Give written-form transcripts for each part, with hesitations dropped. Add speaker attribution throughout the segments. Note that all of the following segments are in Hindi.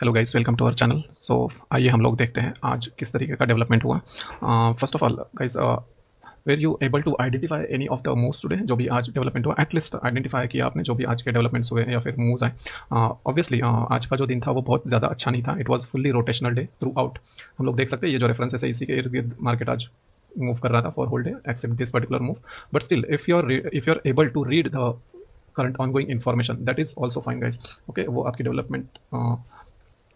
Speaker 1: Hello guys, welcome to our channel. So आइए हम लोग देखते हैं आज किस तरीके का डेवलपमेंट हुआ। First of all guys, were you able to identify any of the moves today, जो भी आज डेवलपमेंट हुआ, एटलीस्ट आइडेंटिफाई किया आपने जो भी आज के डेवलपमेंट्स हुए या फिर मूव्स आए। ऑब्वियसली आज का जो दिन था वो बहुत ज़्यादा अच्छा नहीं था। It was fully rotational day through out. हम लोग देख सकते हैं ये जो रेफरेंसेस है इसी के इर्द गिर्द मार्केट आज मूव कर रहा था for whole day except this particular move. But still if you are able to read the current ongoing information, that is also fine guys. Okay, वो आपकी डेवलपमेंट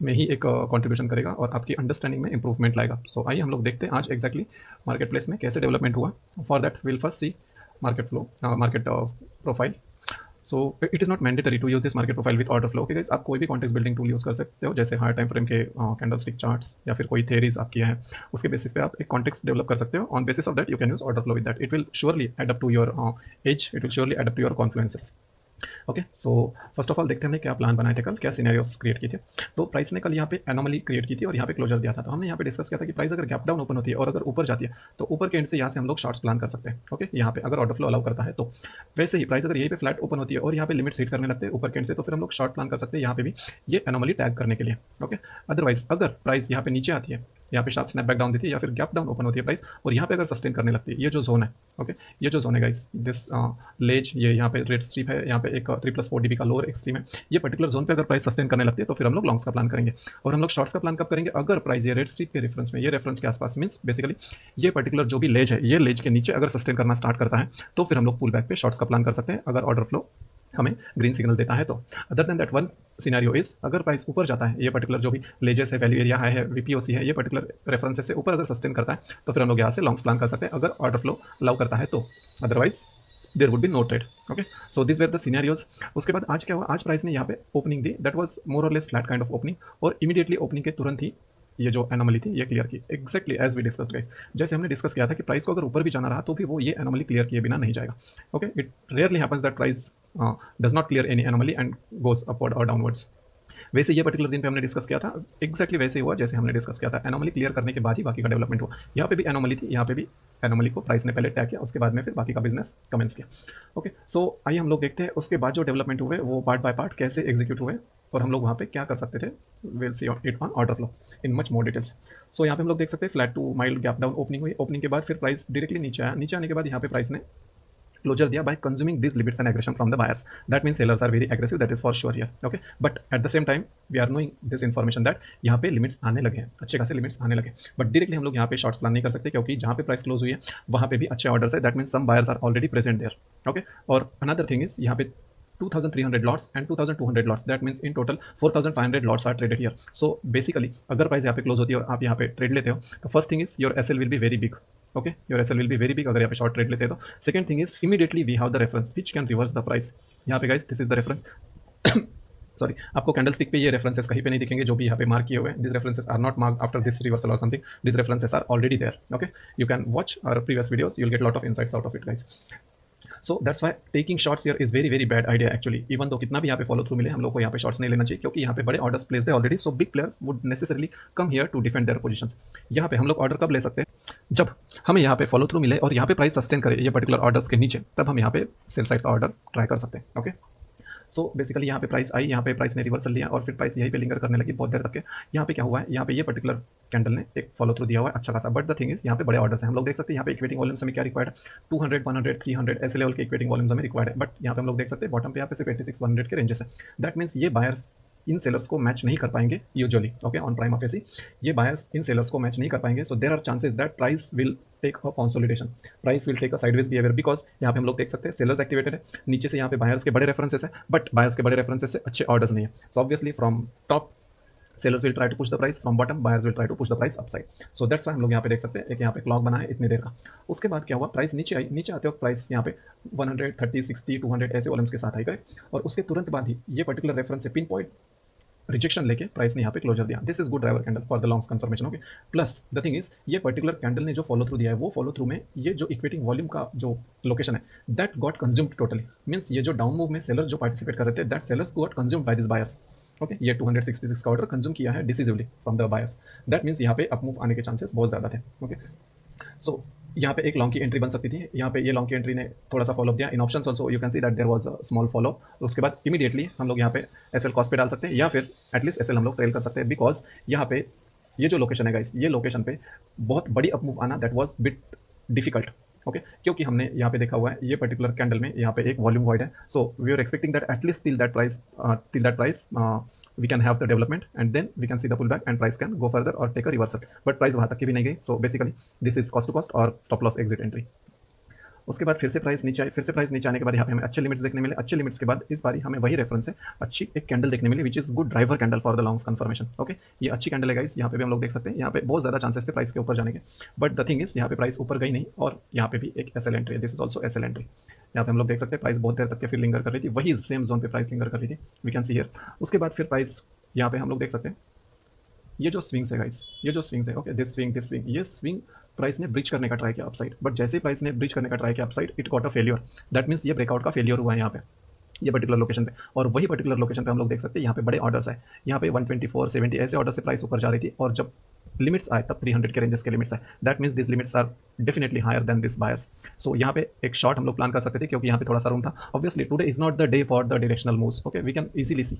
Speaker 1: में ही एक कंट्रीब्यूशन करेगा और आपकी अंडरस्टैंडिंग में इंप्रूवमेंट लाएगा। सो आइए हम लोग देखते हैं आज एग्जैक्टली मार्केट प्लेस में कैसे डेवलपमेंट हुआ। For that will first see market flow, market profile. So it is not mandatory to use this market profile with order flow. Okay guys, आप कोई भी कॉन्टेक्स्ट बिल्डिंग टूल यूज़ कर सकते हो, जैसे हायर टाइम फ्रेम के कैंडल स्टिक चार्ट्स या फिर कोई थेरीज आपकी है, उसके बेसिस पे आप एक कॉन्टेक्स्ट डेवलप कर सकते हो। On basis of that you can use order flow with that. It will surely adapt to your edge, it will surely adapt to your confluences. Okay, so first of all देखते हैं हमने क्या प्लान बनाए थे कल, क्या सिनेरियोस क्रिएट किए थे। तो प्राइस ने कल यहाँ पे एनोमली क्रिएट की थी और यहाँ पे क्लोजर दिया था। तो हमने यहाँ पे डिस्कस किया था कि प्राइस अगर गैप डाउन ओपन होती है और अगर ऊपर जाती है तो ऊपर के एंड से यहाँ से हम लोग शॉर्ट्स प्लान कर सकते हैं। ओके, यहाँ पे अगर ऑर्डर फ्लो अलाउ करता है तो वैसे ही प्राइस अगर यहीं पे फ्लैट ओपन होती है और यहाँ पे लिमिट हिट करने लगते हैं ऊपर के एंड से, तो फिर हम लोग शॉर्ट प्लान कर सकते हैं यहाँ पे भी, ये एनोमली टैग करने के लिए। ओके, अदरवाइज अगर प्राइस यहाँ पे नीचे आती है, यहाँ पे शार्प स्नैपबैक डाउन देती है या फिर गैप डाउन ओपन होती है प्राइस और यहाँ पे अगर सस्टेन करने लगती है, ये जो जोन है, ओके, ये जो जोन है गाइस, दिस लेज, ये यहाँ पे रेड स्ट्रिप है, यहाँ पे एक 3+4 DB का लोअर एक्सट्रीम है, ये पर्टिकुलर जोन पे अगर प्राइस सस्टेन करने लगती है तो फिर हम लोग लॉन्ग्स का प्लान करेंगे। और हम लोग शॉर्ट्स का प्लान कब करेंगे? अगर प्राइस ये रेड स्ट्रिप के रेफरेंस में, ये रेफरेंस के आसपास, मीन्स बेसिकली ये पर्टिकुलर जो भी लेज है, ये लेज के नीचे अगर सस्टेन करना स्टार्ट करता है तो फिर हम लोग पुल बैक पे शॉर्ट्स का प्लान कर सकते हैं, अगर ऑर्डर फ्लो हमें ग्रीन सिग्नल देता है तो। Other than that one scenario is, अगर प्राइस ऊपर जाता है, ये पर्टिकुलर जो भी लेजेस है, वैल्यू एरिया है, वीपीओसी है, ये पर्टिकुलर रेफरेंसेस से ऊपर अगर सस्टेन करता है तो फिर हम लोग यहाँ से लॉन्ग्स प्लान कर सकते हैं, अगर ऑर्डर फ्लो अलाउ करता है तो। Otherwise there would be no trade. Okay, so this were the scenarios. उसके बाद आज क्या हुआ? आज प्राइस ने यहाँ पे ओपनिंग दी, that was more or less flat kind of opening, और इमीडिएटली ओपनिंग के तुरंत ही ये जो एनोमली थी ये क्लियर की, exactly as we discuss guys. जैसे हमने डिस्कस किया था कि प्राइस को अगर ऊपर भी जाना रहा तो भी वो ये एनोमली क्लियर किए बिना नहीं जाएगा। Okay, it rarely happens that price does not clear any anomaly and goes upward और डाउनवर्ड्स। वैसे ये पर्टिकुलर दिन पे हमने डिस्कस किया था, एक्जैक्टली वैसे ही हुआ जैसे हमने डिस्कस किया था। एनोमली क्लियर करने के बाद ही बाकी का डेवलपमेंट हुआ। यहाँ पे भी एनोमली थी, यहाँ पे भी एनोमली को प्राइस ने पहले टैग किया, उसके बाद में फिर बाकी का बिजनेस कमेंट्स किया। ओके, सो आइए हम लोग देखते हैं उसके बाद जो डेवलपमेंट हुए वो पार्ट बाय पार्ट कैसे एग्जीक्यूट हुए और हम लोग वहाँ पे क्या कर सकते थे। Will see it on order flow in much more details. So यहाँ पे हम लोग देख सकते हैं flat to mild gap down opening हुई। ओपनिंग के बाद फिर प्राइस डायरेक्टली नीचे आया, नीचे आने के बाद यहाँ पे प्राइस ने closure दिया by consuming these limits and aggression from the buyers. That means sellers are very aggressive, that is for sure here. Okay, but at the same time we are knowing this information that यहाँ पे लिमिट्स आने लगे हैं, अच्छे खासे लिमिट्स आने लगे, बट डायरेक्टली हम लोग यहाँ पे शॉर्ट्स प्लान नहीं कर सकते क्योंकि जहाँ पे प्राइस क्लोज हुई है वहाँ पे भी अच्छे ऑर्डर्स है। That means some buyers are already present there. Okay, और अनदर थिंग इज यहाँ पे 2300 lots and 2200 lots, that means in total 4500 lots are traded here. So basically अगर प्राइस यहाँ पे क्लोज होती है और आप यहाँ पे ट्रेड लेते हो तो first thing is your SL will be very big. Okay, your SL will be very big अगर यहाँ पे शॉर्ट ट्रेड लेते हैं तो। Second thing is immediately we have the reference which can reverse the price. यहाँ पे guys this is the reference. Sorry, आपको कैंडल स्टिक पे ये रेफरेंसेस कहीं पे नहीं दिखेंगे जो भी यहाँ पे मार्क किए हुए हैं। This references are not marked after this reversal or something, this references are already there. Okay, you can watch our previous videos, you will get lot of insights out of it guys. So that's why taking shorts here is very very bad idea actually. Even though कितना भी यहाँ पे फॉलो थ्रू मिले, हम लोग को यहाँ पे शॉर्ट्स नहीं लेना चाहिए क्योंकि यहाँ पे बड़े ऑर्डर्स प्लेस्ड है already. So big players would necessarily come here to defend their positions. यहाँ पे हम लोग ऑर्डर कब ले सकते हैं? जब हमें यहाँ पे फॉलो थ्रू मिले और यहाँ पे प्राइस सस्टेन करे ये पर्टिकुलर ऑर्डर्स के नीचे, तब हम यहाँ पे सेल साइड का ऑर्डर ट्राई कर सकते हैं। ओके, सो बेसिकली यहाँ पे प्राइस आई, यहाँ पे प्राइस ने रिवर्सल लिया और फिर प्राइस यहीं पे लिंगर करने लगी बहुत देर तक के। यहाँ पे क्या हुआ है? यहाँ पे ये पर्टिकुलर कैंडल ने एक फॉलो थ्रू दिया हुआ है अच्छा खासा, बट द थिंग इज यहाँ पे बड़े ऑर्डर्स हैं। हम लोग देख सकते हैं यहाँ पे इक्वेटिंग वॉल्यूम्स हमें क्या रिक्वायर्ड है? 200, 100, 300 ऐसे लेवल के इक्वेटिंग वॉल्यूम्स हमें रिक्वायर्ड है, बट यहाँ पे हम लोग देख सकते हैं बॉटम पे यहाँ पे सिर्फ 86, 100 के रेंजेस है। दैट मीन्स ये बायर्स इन सेलर्स को मैच नहीं कर पाएंगे usually. Okay, on prime of AC ये बायर्स इन सेलर्स को मैच नहीं कर पाएंगे। So there are chances that price will take a consolidation, price will take a sideways behaviour, because यहाँ पे हम लोग देख सकते हैं सेलर्स एक्टिवेटेड है, नीचे से यहाँ पे बायर्स के बड़े रेफरेंसेस है, बट बायर्स के बड़े रेफरेंसेस से अच्छे ऑर्डर्स नहीं है। So obviously from top sellers will try to push the price, from bottom buyers will try to push the price upside. So that's why हम लोग यहाँ पे देख सकते हैं एक यहाँ पे क्लॉक बना है इतनी देर का। उसके बाद क्या हुआ? प्राइस नीचे आई, नीचे आते वक्त प्राइस यहाँ पे 130, 60, 200 ऐसे वॉल्यूम्स के साथ आई गए और उसके तुरंत बाद ही ये पर्टिकुलर रेफरेंस से पिन पॉइंट रिजेक्शन लेके प्राइस ने यहाँ पे क्लोजर दिया। This is good driver candle for the longs confirmation. Okay, plus the thing is ये पर्टिकुलर कैंडल ने जो फॉलो थ्रू दिया है वो फॉलो थ्रू में ये जो इक्वेटिंग वॉल्यूम का जो लोकेशन है that got consumed totally. Means ये जो डाउन मूव में सेलर जो पार्टिसिपेट कर रहे थे that sellers got consumed by this buyers. Okay, ये 266 का ऑर्डर कंज्यूम किया है decisively from the buyers. That means यहाँ पे अप मूव आने के चांसेस बहुत ज़्यादा थे। ओके, सो यहाँ पे एक लॉन्ग की एंट्री बन सकती थी, यहाँ पे ये लॉन्ग की एंट्री ने थोड़ा सा फॉलो दिया। In options also you can see that there was a small follow. उसके बाद इमीडिएटली हम लोग यहाँ पे एसएल कॉस्ट पे डाल सकते हैं या फिर एटलीस्ट एसएल हम लोग ट्रेल कर सकते हैं, बिकॉज यहाँ पे ये जो लोकेशन है गाइस, ये लोकेशन पे बहुत बड़ी अपमूव आना that was bit difficult. Okay, क्योंकि हमने यहाँ पे देखा हुआ है ये पर्टिकुलर कैंडल में यहाँ पे एक वॉल्यूम वॉइड है, so we are expecting that at least till that price we can have the development and then we can see the pullback and price can go further or take a reversal, but price वहाँ तक की भी नहीं गई। so basically this is cost to cost और stop loss exit entry। उसके बाद फिर से प्राइस नीचे आई, फिर से प्राइस नीचे आने के बाद यहाँ पे हमें अच्छे लिमिट्स देखने मिले। अच्छे लिमिट्स के बाद इस बारी हमें वही रेफरेंस से अच्छी एक कैंडल देखने मिली, which is good driver candle for the longs confirmation. Okay, ये अच्छी कैंडल है गाइस, यहाँ पे भी हम लोग देख सकते हैं, यहाँ पे बहुत ज़्यादा चांसेस थे प्राइस के ऊपर जाने के, बट द थिंग इज यहाँ पे प्राइस ऊपर गई नहीं और यहाँ पे भी एक एसएल एंट्री है। This is also SL entry. यहाँ पे हम लोग देख सकते हैं प्राइस बहुत देर तक के फिर लिंगर कर रही थी, वही सेम जोन पे प्राइस लिंगर कर रही थी, वी कैन सी हियर। उसके बाद फिर प्राइस यहाँ पे हम लोग देख सकते हैं ये जो स्विंग्स है गाइस, ये जो स्विंग्स है, ओके, दिस स्विंग, ये स्विंग प्राइस ने ब्रिज करने का ट्राई किया अपसाइड, बट जैसे ही प्राइस ने ब्रिज करने का ट्राई किया upside, it got a failure. That means ये ब्रेकआउट का फेलियर हुआ है यहाँ पे, ये पर्टिकुलर लोकेशन पे। और वही पर्टिकुलर लोकेशन पे हम लोग देख सकते हैं यहाँ पे बड़े ऑर्डर्स है, यहाँ पे 124, 70 ऐसे ऑर्डर से प्राइस ऊपर जा रही थी, और जब लिमिट्स आए तब 300 के रेंजेस के लिमिट्स आए। That means this limits are definitely higher than this buyers. So यहाँ पे एक शॉर्ट हम लोग प्लान कर सकते थे, क्योंकि यहाँ पे थोड़ा सा रूम था। Obviously today is not the day for the directional moves. Okay, we can easily see,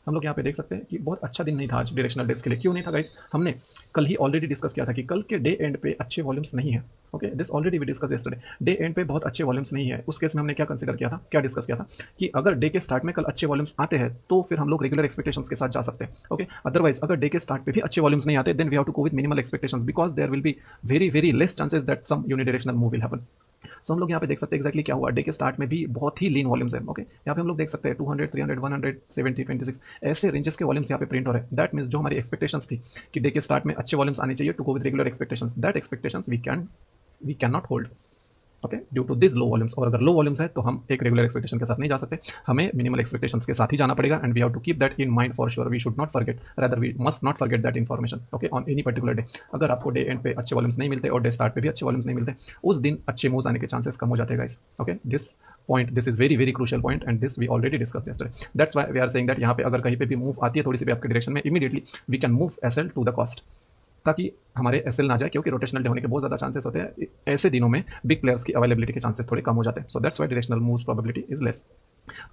Speaker 1: हम लोग यहाँ पे देख सकते हैं कि बहुत अच्छा दिन नहीं था आज डायरेक्शनल डेज के लिए। क्यों नहीं था गाइस? हमने कल ही ऑलरेडी डिस्कस किया था कि कल के डे एंड पे अच्छे वॉल्यूम्स नहीं है। Okay, this already we discuss yesterday. Day end पे बहुत अच्छे वॉल्यूम्स नहीं है। उस केस में हमने क्या कंसीडर किया था, क्या डिस्कस किया था कि अगर डे के स्टार्ट में कल अच्छे वॉल्यूम्स आते हैं तो फिर हम लोग रेगुलर एक्सपेक्टेशंस के साथ जा सकते हैं। ओके, अदरवाइज अगर डे के स्टार्ट पे भी अच्छे वॉल्यूम्स नहीं आते, then we have to go with minimal expectations, because there will be very very less chances that some unidirectional move will happen. So हम लोग यहाँ पे देख सकते हैं एक्जैक्टली क्या हुआ। डे के स्टार्ट में भी बहुत ही लीन वॉल्यूम्स है। ओके, यहाँ पे हम लोग देख सकते हैं 200, 300, 100, 70, 26 ऐसे रेंजेस के वॉल्यूम्स यहाँ पे प्रिंट हो रहे हैं। दैट मीन्स जो हमारी एक्सपेक्टेशंस थी कि डे के स्टार्ट में अच्छे वॉल्यूम्स आने चाहिए to go with regular expectations, that expectations we can not hold. Okay, due to this low volumes. और अगर लो वॉल्यूम्स है तो हम एक रेगुलर एक्सपेक्टेशन के साथ नहीं जा सकते, हमें मिनिमल एक्सपेक्टेशंस के साथ ही जाना पड़ेगा, and we have to keep that in mind for sure. We should not forget, rather we must not forget that information. Okay, on any particular day अगर आपको डे एंड पे अच्छे वॉल्यूम्स नहीं मिलते और डे स्टार्ट पे भी अच्छे वॉल्यूम्स नहीं मिलते, उस दिन अच्छे मूव्स आने के चांसेस कम हो जाते हैं guys. Okay, this point, this is very very crucial point, and this we already discuss yesterday. That's why we are saying that यहाँ पे अगर कहीं पे भी मूव आती है थोड़ी सी भी आपके डायरेक्शन में, immediately we can move SL to the cost, ताकि हमारे एसएल ना जाए, क्योंकि रोटेशनल डे होने के बहुत ज़्यादा चांसेस होते हैं। ऐसे दिनों में बिग प्लेयर्स की अवेलेबिलिटी के चांसेस थोड़े कम हो जाते हैं। So that's why directional moves probability is less,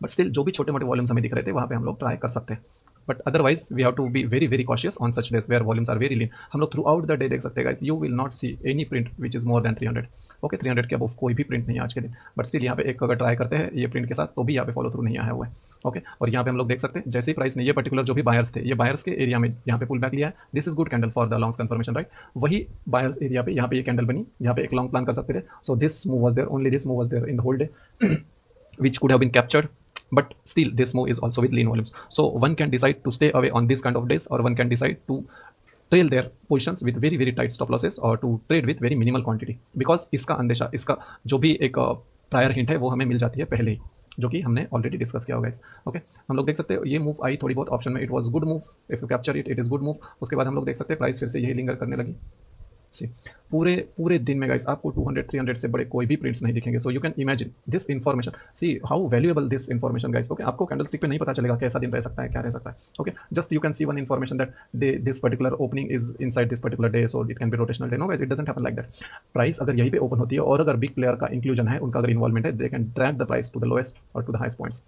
Speaker 1: but still जो भी छोटे मोटे वॉल्यूम्स हमें दिख रहे थे वहाँ पे हम लोग ट्राई कर सकते हैं, but otherwise we have to be very very cautious on such days where volumes are very lean. हम लोग थ्रू आउट द डे देख सकते हैं guys, you will not see any print which is more than 300। Okay, 300 के अबव कोई भी प्रिंट नहीं है आज के दिन, बट स्टिल यहाँ पे एक अगर ट्राई करते हैं ये प्रिंट के साथ तो भी यहाँ पे फॉलो थ्रू नहीं आया हुआ है। ओके, और यहाँ पे हम लोग देख सकते हैं जैसे ही प्राइस ने ये पर्टिकुलर जो भी बायर्स थे, ये बायर्स के एरिया में यहाँ पे पुल बैक लिया है, this is good candle for the longs confirmation, right. वही बायर्स एरिया पे यहाँ पे ये कैंडल बनी, यहाँ पे एक लॉन्ग प्लान कर सकते थे। So this move was there, only this move was there in the whole day which could have been captured, but still this move is also with lean volumes, so one can decide to stay away on this kind of days, or one can decide to trail their positions with very very tight stop losses or to trade with very minimal quantity, because इसका अंदेशा, इसका जो भी एक प्रायर हिंट है वो हमें मिल जाती है पहले ही, जो कि हमने ऑलरेडी डिस्कस किया होगा। ओके, हम लोग देख सकते हैं ये मूव आई थोड़ी बहुत ऑप्शन में, it was good move, if you capture it is good move. उसके बाद हम लोग देख सकते हैं प्राइस फिर से यही लिंगर करने लगी। सी पूरे दिन में गाइस आपको 200 300 से बड़े कोई भी प्रिंट्स नहीं दिखेंगे। So you can imagine this information, see how valuable this information guys. Okay, आपको कैंडलस्टिक पे नहीं पता चलेगा कैसा दिन रह सकता है, क्या रह सकता है। Okay, just you can see one information that this particular opening is inside this particular day, so it can be rotational day. No guys, it doesn't happen like that. Price अगर यहीं पे ओपन होती है और अगर बिग प्लेयर का इंक्लूजन है, उनका अगर इन्वॉल्वमेंट है, they can drag the price to the lowest or to the highest points.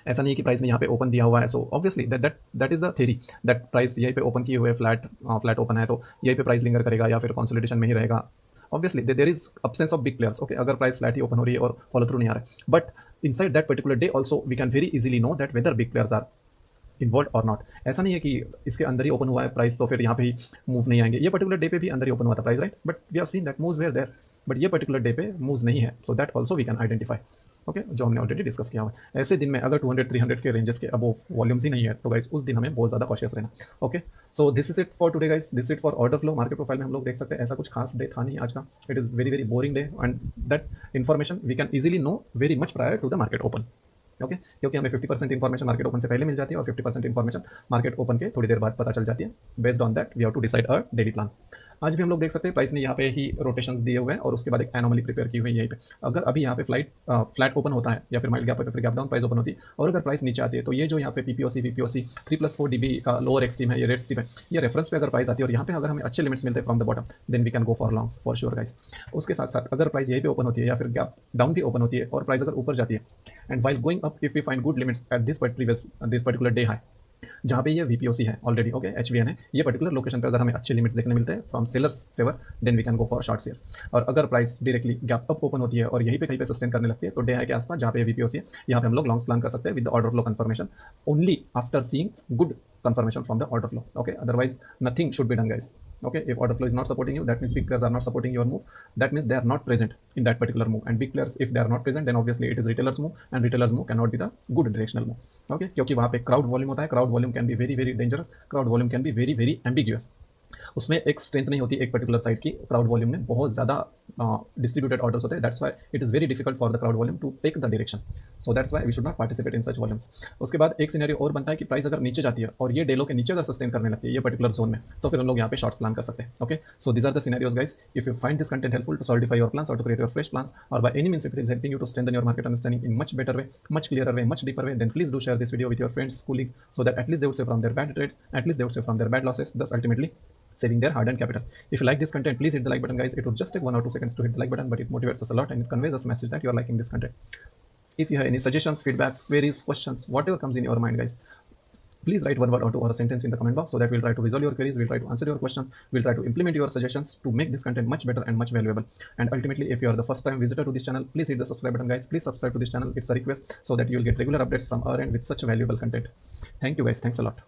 Speaker 1: ऐसा नहीं है कि प्राइस ने यहाँ पे ओपन दिया हुआ है, so obviously that is the theory that price यहीं पे ओपन किए हुए फ्लैट ओपन है तो यहीं पे प्राइस लिंगर करेगा या फिर कंसोलिडेशन में ही रहेगा। Obviously there is absence of big players. Okay, अगर प्राइस फ्लैट ही ओपन हो रही है और फॉलो थ्रू नहीं आ रहा है, but inside that particular day also we can very easily know that whether big players are involve or not. ऐसा नहीं है कि इसके अंदर ही ओपन हुआ है प्राइस तो फिर यहाँ पे ही मूव नहीं आएंगे। ये पर्टिकुलर डे पे भी अंदर ही ओपन हुआ था price, right, but we have seen that moves were there, but ये पर्टिकुलर डे पे मूव्स नहीं है, so that also we can identify. Okay, जो हमने ऑलरेडी डिस्कस किया हुआ है। ऐसे दिन में अगर 200 300 के रेंजेस के अबव वॉल्यूम्स ही नहीं है तो गाइस उस दिन हमें बहुत ज़्यादा कॉशियस रहना। Okay, so this is it for today guys, this is for order flow. Market profile में हम लोग देख सकते हैं ऐसा कुछ खास डे था नहीं आज का। It is very very boring day, and that information we can easily know very much prior to the market open. Okay, क्योंकि हमें 50% इन्फॉर्मेशन मार्केट ओपन से पहले मिल जाती है और 50% इन्फॉर्मेशन मार्केट ओपन के थोड़ी देर बाद पता चल जाती है। Based on that we have to decide a daily plan. आज भी हम लोग देख सकते हैं प्राइस ने यहाँ पे ही रोटेशंस दिए हुए हैं और उसके बाद एक एनोमली प्रिपेयर की हुई है यहीं पे। अगर अभी यहाँ पे फ्लैट ओपन होता है या फिर माइल्ड गैप पे फिर गैप डाउन प्राइस ओपन होती है और अगर प्राइस नीचे आती है तो ये जो यहाँ पे पीपीओसी वीपीओसी 3+4 डीबी का लोअर एक्सट्रीम है, ये रेड स्ट्रीम है, ये रेफरेंस पे अगर प्राइस आती है और यहाँ पे अगर हमें अच्छे लिमिट्स मिलते हैं from the bottom, then we can go for longs for sure guys. उसके साथ साथ अगर प्राइस यहीं पे ओपन होती है या फिर गैप डाउन भी ओपन होती है और प्राइस अगर ऊपर जाती है and while going up if we find good limits at this particular day high, जहाँ पे ये वीपीओसी है ऑलरेडी, ओके एचवीएन है, ये पर्टिकुलर लोकेशन पे अगर हमें अच्छे लिमिट्स देखने मिलते हैं from sellers favour, then we can go for shorts here. और अगर price directly gap up open होती है और यहीं पे कहीं पे सस्टेन करने लगती है तो डे हाई के आसपास जहाँ पे वीपीओसी है, यहाँ पे हम लोग लॉन्ग्स प्लान कर सकते हैं with the order flow confirmation only after seeing good confirmation from the order flow. Okay, otherwise nothing should be done, guys. Okay, if order flow is not supporting you, that means big players are not supporting your move. That means they are not present in that particular move. And big players, if they are not present, then obviously it is retailers move, and retailers move cannot be the good directional move. Okay, क्योंकि वहाँ पे crowd volume होता है, crowd volume can be very very dangerous, crowd volume can be very very ambiguous. उसमें एक स्ट्रेंथ नहीं होती एक पर्टिकुलर साइड की, क्राउड वॉल्यूम में बहुत ज़्यादा डिस्ट्रीब्यूटेड ऑर्डर्स होते हैं, that's why it is very difficult for the crowd volume to take the direction, so that's why we should not participate in such volumes. उसके बाद एक सिनेरियो और बनता है कि प्राइस अगर नीचे जाती है और ये डेलो के नीचे अगर सस्टेन करने लगती है ये पर्टिकुलर जोन में, तो फिर हम लोग यहाँ पे शॉर्ट्स प्लान कर सकते हैं। Okay, so these are the scenarios guys. If you find this content helpful to solidify your plans or to create your fresh plans or by any means it is helping you to strengthen your market understanding in much better way, much clearer way, much deeper way, then please do share this video with your friends, colleagues, so that at least they would save from their bad trades, at least they would save from their bad losses, thus ultimately saving their hard-earned capital. If you like this content, please hit the like button, guys. It would just take 1 or 2 seconds to hit the like button, but it motivates us a lot and it conveys us a message that you are liking this content. If you have any suggestions, feedbacks, queries, questions, whatever comes in your mind, guys, please write one word or two or a sentence in the comment box so that we'll try to resolve your queries, we'll try to answer your questions, we'll try to implement your suggestions to make this content much better and much valuable. And ultimately, if you are the first time visitor to this channel, please hit the subscribe button, guys. Please subscribe to this channel. It's a request so that you will get regular updates from our end with such valuable content. Thank you, guys. Thanks a lot.